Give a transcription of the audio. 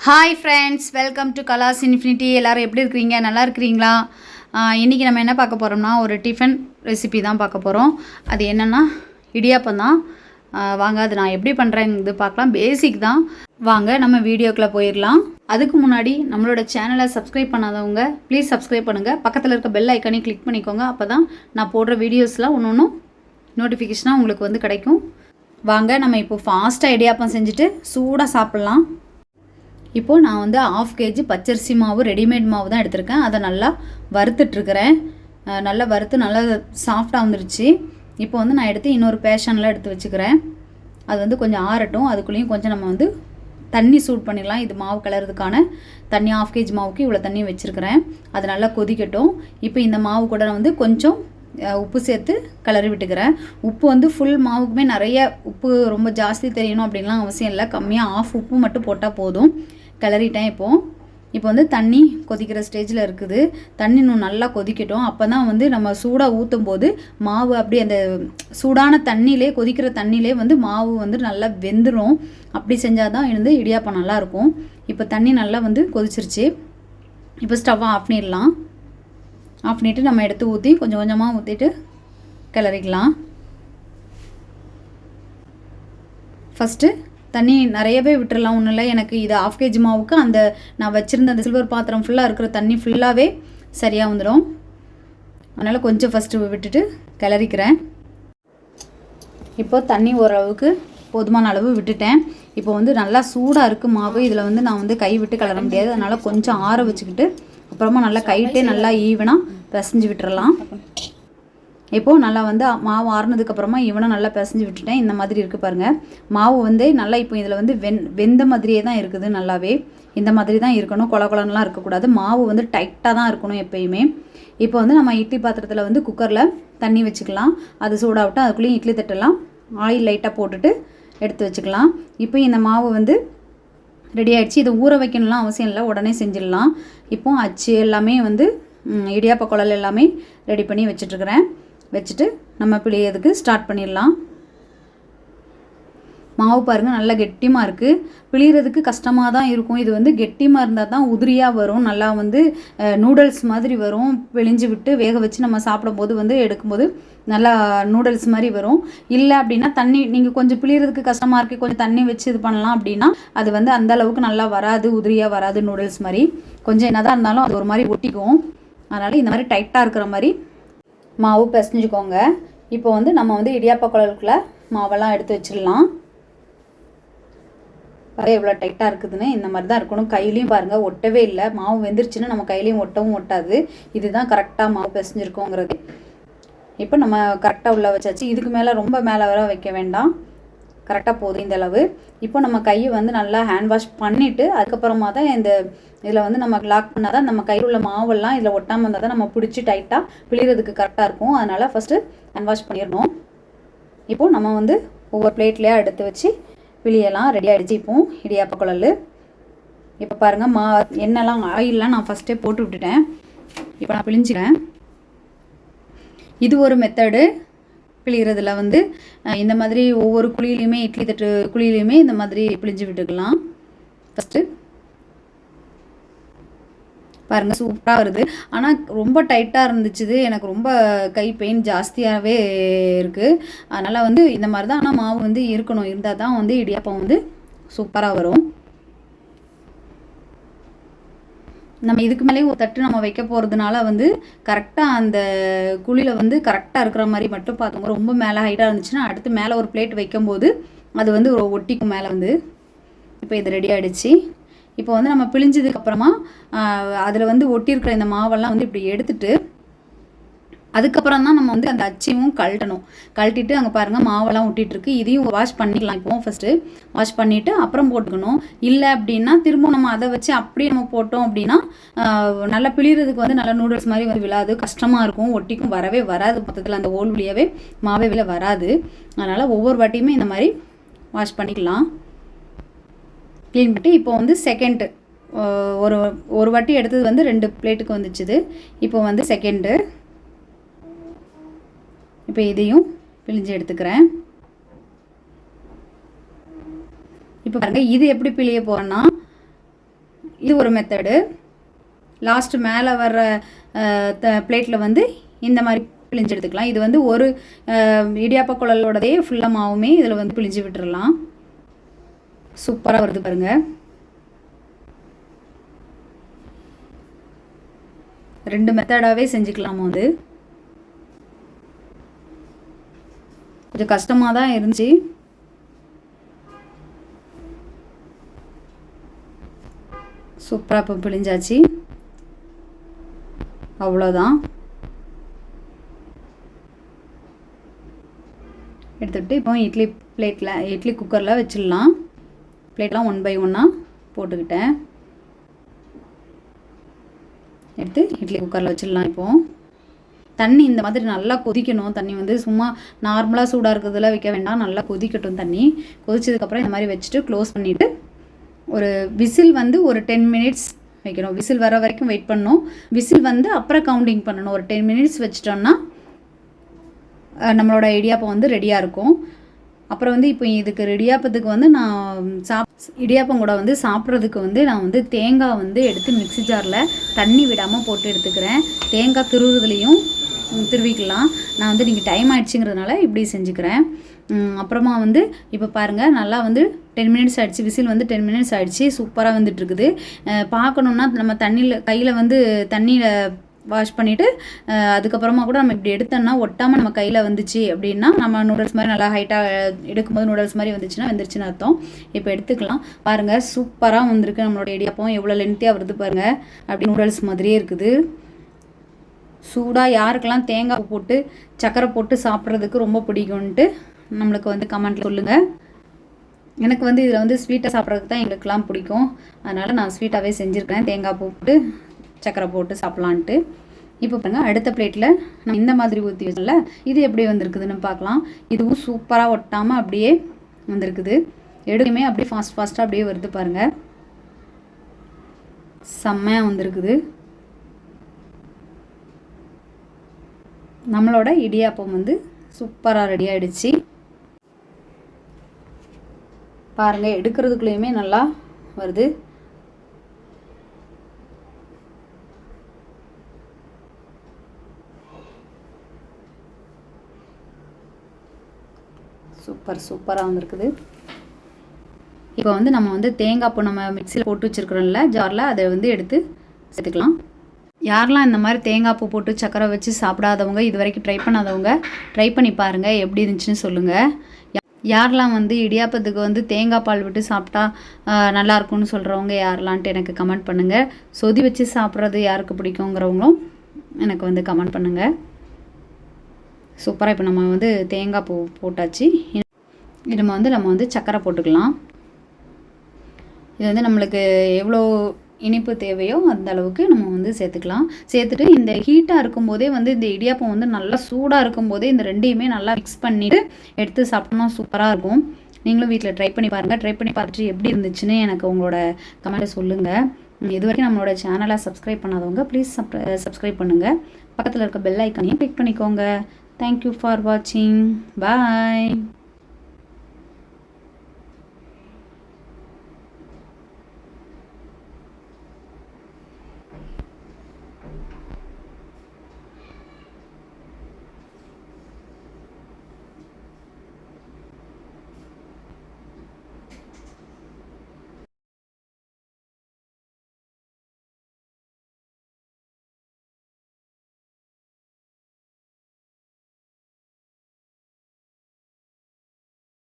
Hi friends, welcome to Kalas infinity. எல்லோரும் எப்படி இருக்கிறீங்க? நல்லா இருக்கிறீங்களா? இன்றைக்கி நம்ம என்ன பார்க்க போகிறோம்னா, ஒரு டிஃபன் ரெசிபி தான் பார்க்க போகிறோம். அது என்னென்னா இடியாப்பம் தான். வாங்க, அது நான் எப்படி பண்ணுறேங்கிறது பார்க்கலாம். பேசிக் தான். வாங்க நம்ம வீடியோக்குள்ளே போயிடலாம். அதுக்கு முன்னாடி நம்மளோட சேனலை சப்ஸ்கிரைப் பண்ணாதவங்க ப்ளீஸ் சப்ஸ்கிரைப் பண்ணுங்கள். பக்கத்தில் இருக்க பெல் ஐக்கானே கிளிக் பண்ணிக்கோங்க. அப்போ தான் நான் போடுற வீடியோஸ்லாம் ஒன்று நோட்டிஃபிகேஷனாக உங்களுக்கு வந்து கிடைக்கும். வாங்க நம்ம இப்போ ஃபாஸ்ட்டாக இடியாப்பம் செஞ்சுட்டு சூடாக சாப்பிட்லாம். இப்போது நான் வந்து 1/2 kg பச்சரிசி மாவு, ரெடிமேட் மாவு தான் எடுத்திருக்கேன். அதை நல்லா வறுத்துட்ருக்கிறேன். நல்லா வறுத்து நல்லா சாஃப்டாக வந்துருச்சு. இப்போ வந்து நான் எடுத்து இன்னொரு பேஷனில் எடுத்து வச்சுக்கிறேன். அது வந்து கொஞ்சம் ஆறட்டும். அதுக்குள்ளேயும் கொஞ்சம் நம்ம வந்து தண்ணி சூட் பண்ணிடலாம். இது மாவு கலர்றதுக்கான தண்ணி 1/2 kg மாவுக்கு இவ்வளோ தண்ணி வச்சுருக்கிறேன். அது நல்லா கொதிக்கட்டும். இப்போ இந்த மாவு கூட நான் வந்து கொஞ்சம் உப்பு சேர்த்து கிளறி விட்டுக்கிறேன். உப்பு வந்து ஃபுல் மாவுக்குமே நிறைய உப்பு ரொம்ப ஜாஸ்தி தெரியணும் அப்படின்லாம் அவசியம் இல்லை. கம்மியாக 1/2 உப்பு மட்டும் போட்டால் போதும். கிளறிட்டேன். இப்போ வந்து தண்ணி கொதிக்கிற ஸ்டேஜில் இருக்குது. தண்ணி இன்னும் நல்லா கொதிக்கட்டும். அப்போ தான் வந்து நம்ம சூடாக ஊற்றும் போது மாவு அப்படி அந்த சூடான தண்ணியிலே, கொதிக்கிற தண்ணியிலே வந்து மாவு வந்து நல்லா வெந்துடும். அப்படி செஞ்சால் தான் வந்து இடியாப்பம் நல்லாயிருக்கும். இப்போ தண்ணி நல்லா வந்து கொதிச்சிருச்சு. இப்போ ஸ்டவ்வை ஆஃப் பண்ணிடலாம். ஆஃப் பண்ணிவிட்டு நம்ம எடுத்து ஊற்றி கொஞ்சம் கொஞ்சமாக ஊற்றிட்டு கிளறிக்கலாம். ஃபஸ்ட்டு தண்ணி நிறையவே விட்டுறலாம், ஒன்றும் இல்லை. எனக்கு இது 1/2 kg மாவுக்கு அந்த நான் வச்சுருந்த அந்த சில்வர் பாத்திரம் ஃபுல்லாக இருக்கிற தண்ணி ஃபுல்லாகவே சரியாக வந்துடும். அதனால் கொஞ்சம் ஃபஸ்ட்டு விட்டுட்டு கிளறிக்கிறேன். இப்போது தண்ணி ஓரளவுக்கு போதுமான அளவு விட்டுட்டேன். இப்போ வந்து நல்லா சூடாக இருக்குது மாவு. இதில் வந்து நான் வந்து கை விட்டு கிளற முடியாது. அதனால் கொஞ்சம் ஆற வச்சுக்கிட்டு அப்புறமா நல்லா கைட்டே நல்லா ஈவனாக பிசைஞ்சு விட்டுறலாம். இப்போது நல்லா வந்து மாவு ஆறுனதுக்கப்புறமா ஈவனாக நல்லா பிசைஞ்சு விட்டுட்டேன். இந்த மாதிரி இருக்குது பாருங்கள். மாவு வந்து நல்லா இப்போ இதில் வந்து வெந்த மாதிரியே தான் இருக்குது. நல்லாவே இந்த மாதிரி தான் இருக்கணும். கொலகொலன்னுலாம் இருக்கக்கூடாது. மாவு வந்து டைட்டாக தான் இருக்கணும் எப்பயுமே. இப்போ வந்து நம்ம இட்லி பாத்திரத்தில் வந்து குக்கரில் தண்ணி வச்சுக்கலாம். அது சூடாகட்டும். அதுக்குள்ளேயும் இட்லி தட்டெல்லாம் ஆயில் லைட்டாக போட்டுட்டு எடுத்து வச்சுக்கலாம். இப்போ இந்த மாவு வந்து ரெடி ஆகிடுச்சு. இதை ஊற வைக்கணும்லாம் அவசியம் இல்லை, உடனே செஞ்சிடலாம். இப்போ அச்சு எல்லாமே வந்து இடியாப்ப குழல் எல்லாமே ரெடி பண்ணி வச்சுட்டு நம்ம பிழியறதுக்கு ஸ்டார்ட் பண்ணிடலாம். மாவு பாருங்கள் நல்லா கெட்டியமாக இருக்குது. பிழியறதுக்கு கஷ்டமாக தான் இருக்கும். இது வந்து கெட்டியமாக இருந்தால் தான் உதிரியாக வரும். நல்லா வந்து நூடுல்ஸ் மாதிரி வரும். பிழிஞ்சு விட்டு வேக வச்சு நம்ம சாப்பிடும்போது வந்து எடுக்கும்போது நல்லா நூடுல்ஸ் மாதிரி வரும். இல்லை அப்படின்னா தண்ணி நீங்கள் கொஞ்சம் பிழியறதுக்கு கஷ்டமாக இருக்குது, கொஞ்சம் தண்ணி வச்சு இது பண்ணலாம் அப்படின்னா அது வந்து அந்த அளவுக்கு நல்லா வராது, உதிரியாக வராது. நூடுல்ஸ் மாதிரி கொஞ்சம் என்னதான் இருந்தாலும் அது ஒரு மாதிரி ஒட்டிக்கும். அதனால் இந்த மாதிரி டைட்டாக இருக்கிற மாதிரி மாவு பிசைஞ்சுக்கோங்க. இப்போ வந்து நம்ம வந்து இடியாப்ப குழலுக்குள்ள மாவெல்லாம் எடுத்து வச்சிடலாம். பாருங்கள் எவ்வளோ டைட்டாக இருக்குதுன்னு. இந்த மாதிரி தான் இருக்கணும். கையிலையும் பாருங்கள் ஒட்டவே இல்லை. மாவு வெந்துருச்சுன்னா நம்ம கையிலையும் ஒட்டவும் ஒட்டாது. இதுதான் கரெக்டாக மாவு பிசைஞ்சிருக்கோங்கிறது. இப்போ நம்ம கரெக்டாக உள்ள வச்சாச்சு. இதுக்கு மேலே ரொம்ப மேலே வர வைக்க வேண்டாம். கரெக்டாக போதும் இந்த அளவு. இப்போ நம்ம கையை வந்து நல்லா ஹேண்ட் வாஷ் பண்ணிவிட்டு அதுக்கப்புறமா தான் இதில் வந்து நம்ம லாக் பண்ணால் தான் நம்ம கையில் உள்ள மாவெல்லாம் இதில் ஒட்டாமல் இருந்தால் தான் நம்ம பிடிச்சி டைட்டாக பிழிறதுக்கு கரெக்டாக இருக்கும். அதனால் ஃபஸ்ட்டு ஹேண்ட் வாஷ் பண்ணிடணும். இப்போது நம்ம வந்து ஒவ்வொரு பிளேட்லேயே எடுத்து வச்சு பிழியெல்லாம் ரெடி ஆகிடுச்சு. இப்போது இடியாப்ப குழல். இப்போ பாருங்கள் எண்ணெய்லாம் ஆயிலெலாம் நான் ஃபஸ்ட்டே போட்டு விட்டுட்டேன். இப்போ நான் பிழிஞ்சிக்கிறேன். இது ஒரு மெத்தடு. பிழிகிறதுல வந்து இந்த மாதிரி ஒவ்வொரு குழியிலையுமே, இட்லி தட்டு குழியிலையுமே இந்த மாதிரி பிழிஞ்சு விட்டுக்கலாம். ஃபஸ்ட்டு பாருங்கள் சூப்பராக வருது. ஆனால் ரொம்ப டைட்டாக இருந்துச்சு. எனக்கு ரொம்ப கை பெயின் ஜாஸ்தியாகவே இருக்குது. அதனால் வந்து இந்த மாதிரி தான். ஆனால் மாவு வந்து இருக்கணும். இருந்தால் தான் வந்து இடியாப்பம் வந்து சூப்பராக வரும். நம்ம இதுக்கு மேலேயும் ஒரு தட்டு நம்ம வைக்க போகிறதுனால வந்து கரெக்டாக அந்த குழியில் வந்து கரெக்டாக இருக்கிற மாதிரி மட்டும் பார்த்துங்க. ரொம்ப மேலே ஹைட்டாக இருந்துச்சுன்னா அடுத்து மேலே ஒரு பிளேட் வைக்கும்போது அது வந்து ஒரு ஒட்டிக்கும் மேலே வந்து. இப்போ இது ரெடி ஆகிடுச்சு. இப்போ வந்து நம்ம பிழிஞ்சதுக்கப்புறமா அதில் வந்து ஒட்டியிருக்கிற இந்த மாவெல்லாம் வந்து இப்படி எடுத்துட்டு அதுக்கப்புறம் தான் நம்ம வந்து அந்த அச்சையும் கழட்டிட்டு அங்கே பாருங்கள் மாவெல்லாம் ஒட்டிகிட்ருக்கு. இதையும் வாஷ் பண்ணிக்கலாம். இப்போ ஃபஸ்ட்டு வாஷ் பண்ணிவிட்டு அப்புறம் போட்டுக்கணும். இல்லை அப்படின்னா திரும்ப நம்ம அதை வச்சு அப்படியே நம்ம போட்டோம் அப்படின்னா நல்லா பிழிறதுக்கு வந்து நல்லா நூடுல்ஸ் மாதிரி வந்து விழாது, கஷ்டமாக இருக்கும், ஒட்டிக்கும், வரவே வராது. மொத்தத்தில் அந்த ஓல் வழியாகவே மாவே வெளில வராது. அதனால் ஒவ்வொரு வாட்டியுமே இந்த மாதிரி வாஷ் பண்ணிக்கலாம். க்ளீன் பண்ணிட்டு இப்போ வந்து செகண்டு ஒரு வாட்டி எடுத்தது வந்து 2 பிளேட்டுக்கு வந்துச்சுது. இப்போ வந்து செகண்டு. இப்போ இதையும் பிழிஞ்சு எடுத்துக்கிறேன். இப்போ பாருங்கள் இது எப்படி பிழிய போகிறேன்னா இது ஒரு மெத்தடு. லாஸ்ட்டு மேலே வர்ற பிளேட்டில் வந்து இந்த மாதிரி பிழிஞ்சு எடுத்துக்கலாம். இது வந்து ஒரு இடியாப்ப குழலோடதே ஃபுல்லாக மாவுமே இதில் வந்து பிழிஞ்சு விட்டுறலாம். சூப்பராக வருது பாருங்கள். 2 மெத்தடாகவே செஞ்சுக்கலாம். வந்து கொஞ்சம் கஷ்டமாக தான் இருந்துச்சு. சூப்பராக இப்போ பிழிஞ்சாச்சு. அவ்வளோதான். எடுத்துகிட்டு இப்போ இட்லி குக்கரில் வச்சிடலாம். பிளேட்லாம் 1 by 1 போட்டுக்கிட்டேன். எடுத்து இட்லி குக்கரில் வச்சிடலாம். இப்போது தண்ணி இந்த மாதிரி நல்லா கொதிக்கணும். தண்ணி வந்து சும்மா நார்மலாக சூடாக இருக்கிறதுல வைக்க வேண்டாம். நல்லா கொதிக்கட்டும். தண்ணி கொதிச்சதுக்கப்புறம் இந்த மாதிரி வச்சுட்டு க்ளோஸ் பண்ணிவிட்டு ஒரு விசில் வந்து ஒரு 10 minutes வைக்கணும். விசில் வர வரைக்கும் வெயிட் பண்ணணும். விசில் வந்து அப்புறம் கவுண்டிங் பண்ணணும். ஒரு 10 minutes வச்சிட்டோன்னா நம்மளோட இடியாப்பம் வந்து ரெடியாக இருக்கும். அப்புறம் வந்து இப்போ இதுக்கு இடியாப்பத்துக்கு வந்து நான் இடியாப்பம் கூட வந்து சாப்பிட்றதுக்கு வந்து நான் வந்து தேங்காய் வந்து எடுத்து மிக்ஸி ஜாரில் தண்ணி விடாமல் போட்டு எடுத்துக்கிறேன். தேங்காய் திருவுறதுலேயும் திருவிக்கலாம். நான் வந்து நீங்கள் டைம் ஆகிடுச்சிங்கிறதுனால இப்படி செஞ்சுக்கிறேன். அப்புறமா வந்து இப்போ பாருங்கள், நல்லா வந்து 10 minutes ஆகிடுச்சு. விசில் வந்து 10 minutes ஆகிடுச்சு. சூப்பராக வந்துட்டுருக்குது. பார்க்கணுன்னா நம்ம கையில் வந்து தண்ணியில் வாஷ் பண்ணிவிட்டு அதுக்கப்புறமா கூட நம்ம இப்படி எடுத்தோம்னா ஒட்டாமல் நம்ம கையில் வந்துச்சு அப்படின்னா நம்ம நூடுல்ஸ் மாதிரி நல்லா ஹைட்டாக எடுக்கும்போது நூடுல்ஸ் மாதிரி வந்துச்சுன்னா வெந்துருச்சுன்னு அர்த்தம். இப்போ எடுத்துக்கலாம். பாருங்கள், சூப்பராக வந்திருக்கு நம்மளோட இடியாப்பம். எவ்வளோ லென்த்தியாக வருது பாருங்கள். அப்படி நூடுல்ஸ் மாதிரியே இருக்குது. சூடாக யாருக்கெல்லாம் தேங்காய் போட்டு சக்கரை போட்டு சாப்பிட்றதுக்கு ரொம்ப பிடிக்கும்ன்ட்டு நம்மளுக்கு வந்து கமெண்ட்டில் சொல்லுங்கள். எனக்கு வந்து இதில் வந்து ஸ்வீட்டாக சாப்பிட்றதுக்கு தான் எங்களுக்கெல்லாம் பிடிக்கும். அதனால் நான் ஸ்வீட்டாகவே செஞ்சுருக்கேன். தேங்காய் போட்டு சக்கரை போட்டு சாப்பிட்லான்ட்டு. இப்போ பாருங்கள், அடுத்த பிளேட்டில் நான் இந்த மாதிரி ஊற்றி வச்சல இது எப்படி வந்திருக்குதுன்னு பார்க்கலாம். இதுவும் சூப்பராக ஒட்டாமல் அப்படியே வந்திருக்குது. எடுக்குமே அப்படியே ஃபாஸ்ட்டாக அப்படியே வருது பாருங்கள். செம்மையாக வந்திருக்குது. நம்மளோட இடியாப்பம் வந்து சூப்பராக ரெடி ஆகிடுச்சு. பாருங்கள், எடுக்கிறதுக்குள்ளேயுமே நல்லா வருது. சூப்பராக வந்திருக்குது. இப்போ வந்து நம்ம வந்து தேங்காய் பூ நம்ம மிக்சியில் போட்டு வச்சுருக்குறோம்ல ஜாரில், அதை வந்து எடுத்து சேர்த்துக்கலாம். யாரெல்லாம் இந்த மாதிரி தேங்காய் பூ போட்டு சக்கரை வச்சு சாப்பிடாதவங்க, இது வரைக்கும் ட்ரை பண்ணாதவங்க ட்ரை பண்ணி பாருங்கள், எப்படி இருந்துச்சுன்னு சொல்லுங்கள். யாரெல்லாம் வந்து இடியாப்பத்துக்கு வந்து தேங்காய் பால் விட்டு சாப்பிட்டா நல்லாயிருக்கும்னு சொல்கிறவங்க யாரெல்லான்ட்டு எனக்கு கமெண்ட் பண்ணுங்கள். சொதி வச்சு சாப்பிட்றது யாருக்கு பிடிக்குங்கிறவங்களும் எனக்கு வந்து கமெண்ட் பண்ணுங்கள். சூப்பராக இப்போ நம்ம வந்து தேங்காய் பூ போட்டாச்சு. நம்ம வந்து சக்கரை போட்டுக்கலாம். இது வந்து நம்மளுக்கு எவ்வளோ இனிப்பு தேவையோ அந்த அளவுக்கு நம்ம வந்து சேர்த்துக்கலாம். சேர்த்துட்டு இந்த ஹீட்டாக இருக்கும்போதே வந்து இந்த இடியாப்பம் வந்து நல்லா சூடாக இருக்கும்போதே இந்த ரெண்டையுமே நல்லா மிக்ஸ் பண்ணிவிட்டு எடுத்து சாப்பிட்டோம்னா சூப்பராக இருக்கும். நீங்களும் வீட்டில் ட்ரை பண்ணி பாருங்கள். ட்ரை பண்ணி பார்த்துட்டு எப்படி இருந்துச்சுன்னு எனக்கு உங்களோட கமெண்ட்டை சொல்லுங்கள். இது வரைக்கும் நம்மளோட சேனலை சப்ஸ்கிரைப் பண்ணாதவங்க ப்ளீஸ் சப்ஸ்கிரைப் பண்ணுங்கள். பக்கத்தில் இருக்க பெல் ஐக்கானையும் கிளிக் பண்ணிக்கோங்க. Thank you for watching. Bye.